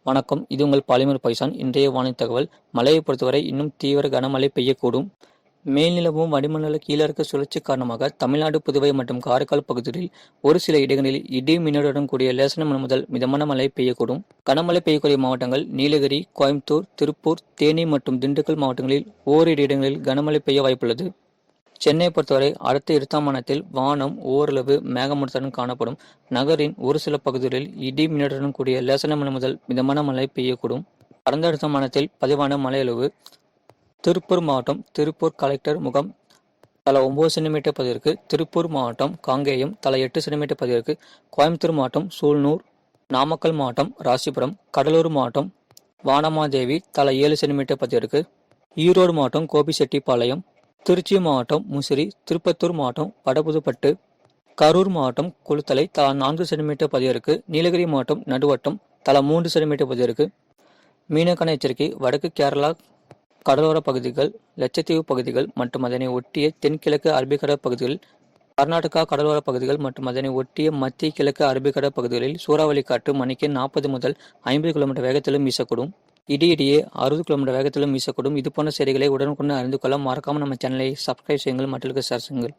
வணக்கம். இது உங்கள் பாலிமர் பைசான். இன்றைய வானிலை தகவல். மழையை பொறுத்தவரை இன்னும் தீவிர கனமழை பெய்யக்கூடும். மேல்நிலவும் வளிமண்டல கீழடுக்கு சுழற்சி காரணமாக தமிழ்நாடு, புதுவை மற்றும் காரைக்கால் பகுதிகளில் ஒரு சில இடங்களில் இடி மின்னலுடன் கூடிய லேசான முதல் மிதமான மழை பெய்யக்கூடும். கனமழை பெய்யக்கூடிய மாவட்டங்கள் நீலகிரி, கோயம்புத்தூர், திருப்பூர், தேனி மற்றும் திண்டுக்கல் மாவட்டங்களில் ஓரிரு இடங்களில் கனமழை பெய்ய வாய்ப்புள்ளது. சென்னையை பொறுத்தவரை அடுத்த 2 வானம் ஓரளவு மேகமூட்டத்துடன் காணப்படும். நகரின் ஒரு சில பகுதிகளில் இடி மின்னலுடன் கூடிய லேசான முதல் மிதமான மழை பெய்யக்கூடும். கடந்த 2 பதிவான மழையளவு திருப்பூர் மாவட்டம் திருப்பூர் கலெக்டர் முகாம் தலா 9 சென்டிமீட்டர் பதிவிற்கு, திருப்பூர் மாவட்டம் காங்கேயம் தலா 8 சென்டிமீட்டர் பதிவிற்கு, கோயம்புத்தூர் மாவட்டம் சூலூர், நாமக்கல் மாவட்டம் ராசிபுரம், கடலூர் மாவட்டம் வானமாதேவி தலா 7 சென்டிமீட்டர் பதிவிற்கு, ஈரோடு மாவட்டம் கோபிச்செட்டிப்பாளையம், திருச்சி மாவட்டம் முசிறி, திருப்பத்தூர் மாவட்டம் வடபுதுப்பட்டு, கரூர் மாவட்டம் குளுத்தலை தலா 4 சென்டிமீட்டர் பதிவிற்கு, நீலகிரி மாவட்டம் நடுவட்டம் தலா 3 சென்டிமீட்டர் பதிவிற்கு. மீனக்கான எச்சரிக்கை. வடக்கு கேரளா கடலோர பகுதிகள், லட்சத்தீவு பகுதிகள் மற்றும் அதனை ஒட்டிய தென்கிழக்கு அரபிக்கடல் பகுதிகள், கர்நாடகா கடலோர பகுதிகள் மற்றும் அதனை ஒட்டிய மத்திய கிழக்கு அரபிக்கடல் பகுதிகளில் சூறாவளி காற்று மணிக்கு 40 முதல் 50 கிலோமீட்டர் வேகத்திலும் வீசக்கூடும். இடையிடையே 60 கிலோமீட்டர் வேகத்திலும் வீசக்கூடும். இது போன்ற செய்திகளை உடனுக்குடன் அறிந்து கொள்ள மறக்காமல் நம்ம சேனலை சப்ஸ்கிரைப் செய்யுங்கள், மற்றவர்களுக்கு ஷேர் செய்யுங்கள்.